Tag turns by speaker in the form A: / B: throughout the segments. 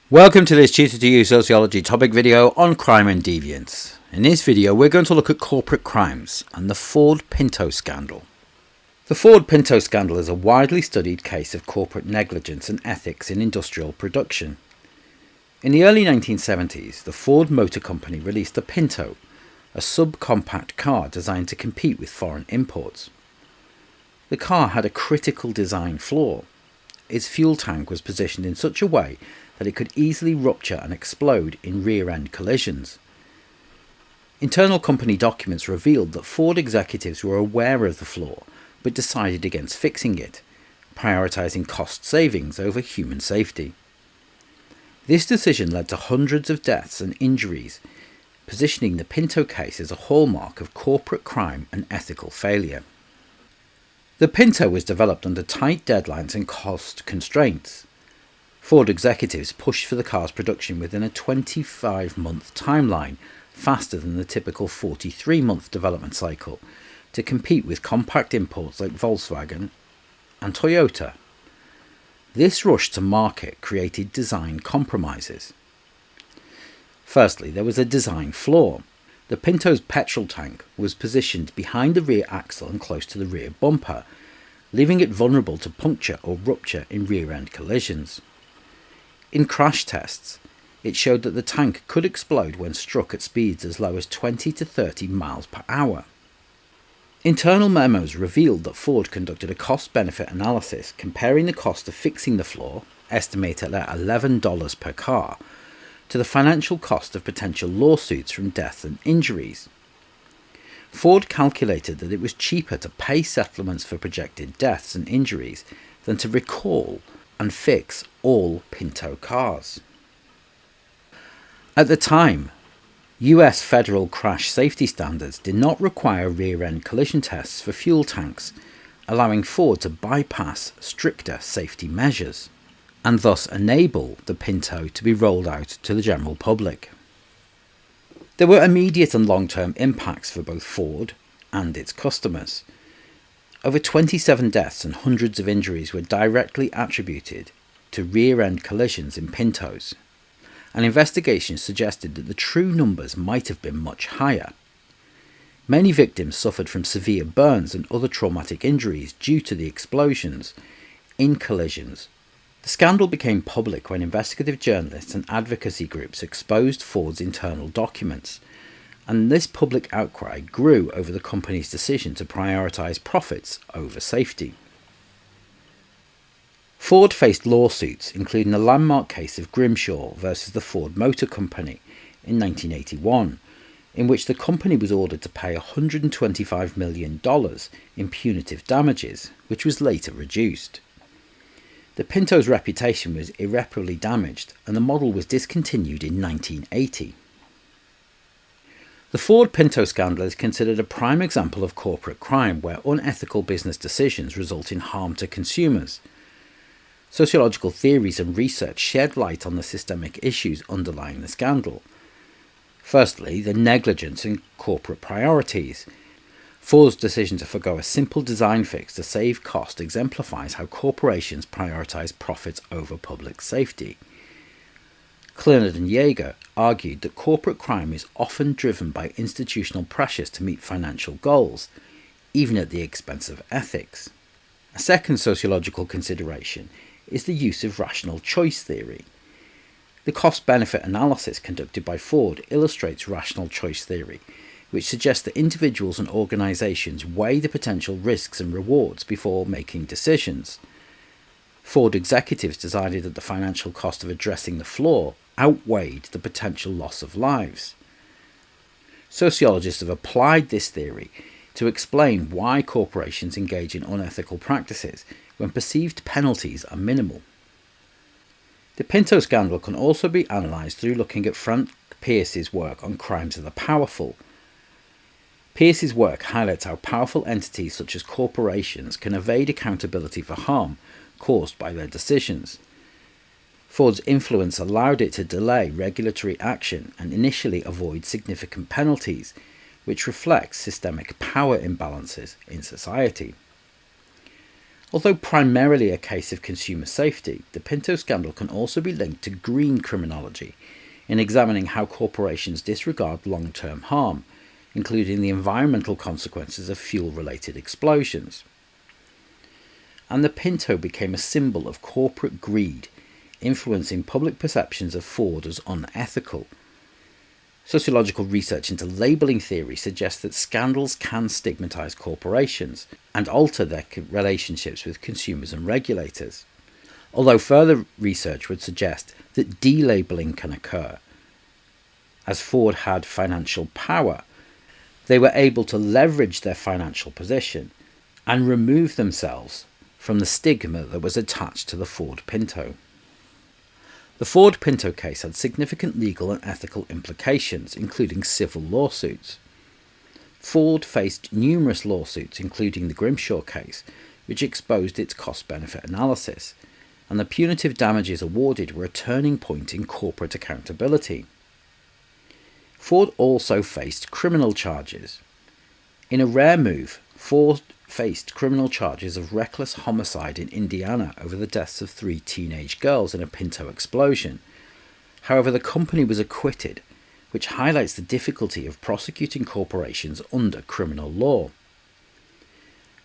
A: Welcome to this Tutor to You Sociology topic video on crime and deviance. In this video we're going to look at corporate crimes and the Ford Pinto scandal. The Ford Pinto scandal is a widely studied case of corporate negligence and ethics in industrial production. In the early 1970s, the Ford Motor Company released the Pinto, a subcompact car designed to compete with foreign imports. The car had a critical design flaw. Its fuel tank was positioned in such a way that it could easily rupture and explode in rear-end collisions. Internal company documents revealed that Ford executives were aware of the flaw but decided against fixing it, prioritizing cost savings over human safety. This decision led to hundreds of deaths and injuries, positioning the Pinto case as a hallmark of corporate crime and ethical failure. The Pinto was developed under tight deadlines and cost constraints. Ford executives pushed for the car's production within a 25-month timeline, faster than the typical 43-month development cycle, to compete with compact imports like Volkswagen and Toyota. This rush to market created design compromises. Firstly, there was a design flaw. The Pinto's petrol tank was positioned behind the rear axle and close to the rear bumper, leaving it vulnerable to puncture or rupture in rear-end collisions. In crash tests, it showed that the tank could explode when struck at speeds as low as 20 to 30 miles per hour. Internal memos revealed that Ford conducted a cost-benefit analysis comparing the cost of fixing the flaw, estimated at $11 per car, to the financial cost of potential lawsuits from deaths and injuries. Ford calculated that it was cheaper to pay settlements for projected deaths and injuries than to recall and fix all Pinto cars. At the time, US federal crash safety standards did not require rear-end collision tests for fuel tanks, allowing Ford to bypass stricter safety measures, and thus enable the Pinto to be rolled out to the general public. There were immediate and long-term impacts for both Ford and its customers. Over 27 deaths and hundreds of injuries were directly attributed to rear-end collisions in Pintos. An investigation suggested that the true numbers might have been much higher. Many victims suffered from severe burns and other traumatic injuries due to the explosions in collisions. The scandal became public when investigative journalists and advocacy groups exposed Ford's internal documents, and this public outcry grew over the company's decision to prioritize profits over safety. Ford faced lawsuits, including the landmark case of Grimshaw versus the Ford Motor Company in 1981, in which the company was ordered to pay $125 million in punitive damages, which was later reduced. The Pinto's reputation was irreparably damaged, and the model was discontinued in 1980. The Ford Pinto scandal is considered a prime example of corporate crime where unethical business decisions result in harm to consumers. Sociological theories and research shed light on the systemic issues underlying the scandal. Firstly, the negligence in corporate priorities. Ford's decision to forgo a simple design fix to save cost exemplifies how corporations prioritize profits over public safety. Clernard and Yeager argued that corporate crime is often driven by institutional pressures to meet financial goals, even at the expense of ethics. A second sociological consideration is the use of rational choice theory. The cost-benefit analysis conducted by Ford illustrates rational choice theory, which suggests that individuals and organizations weigh the potential risks and rewards before making decisions. Ford executives decided that the financial cost of addressing the flaw outweighed the potential loss of lives. Sociologists have applied this theory to explain why corporations engage in unethical practices when perceived penalties are minimal. The Pinto scandal can also be analysed through looking at Frank Pierce's work on crimes of the powerful. Pierce's work highlights how powerful entities such as corporations can evade accountability for harm caused by their decisions. Ford's influence allowed it to delay regulatory action and initially avoid significant penalties, which reflects systemic power imbalances in society. Although primarily a case of consumer safety, the Pinto scandal can also be linked to green criminology in examining how corporations disregard long-term harm, including the environmental consequences of fuel-related explosions. And the Pinto became a symbol of corporate greed, influencing public perceptions of Ford as unethical. Sociological research into labelling theory suggests that scandals can stigmatise corporations and alter their relationships with consumers and regulators. Although further research would suggest that delabelling can occur. As Ford had financial power, they were able to leverage their financial position and remove themselves from the stigma that was attached to the Ford Pinto. The Ford Pinto case had significant legal and ethical implications, including civil lawsuits. Ford faced numerous lawsuits, including the Grimshaw case, which exposed its cost-benefit analysis, and the punitive damages awarded were a turning point in corporate accountability. Ford also faced criminal charges. In a rare move, Ford faced criminal charges of reckless homicide in Indiana over the deaths of 3 teenage girls in a Pinto explosion. However, the company was acquitted, which highlights the difficulty of prosecuting corporations under criminal law.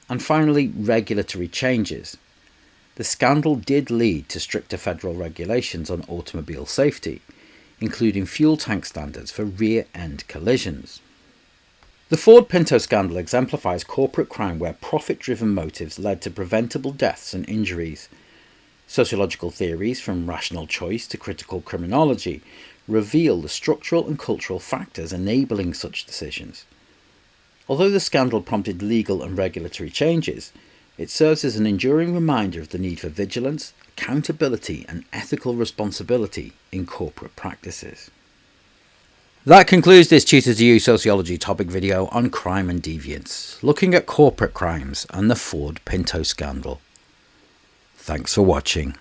A: And finally, regulatory changes. The scandal did lead to stricter federal regulations on automobile safety, including fuel tank standards for rear-end collisions. The Ford Pinto scandal exemplifies corporate crime where profit-driven motives led to preventable deaths and injuries. Sociological theories, from rational choice to critical criminology, reveal the structural and cultural factors enabling such decisions. Although the scandal prompted legal and regulatory changes, it serves as an enduring reminder of the need for vigilance, accountability, and ethical responsibility in corporate practices. That concludes this Tutor to You Sociology topic video on crime and deviance, looking at corporate crimes and the Ford Pinto scandal. Thanks for watching.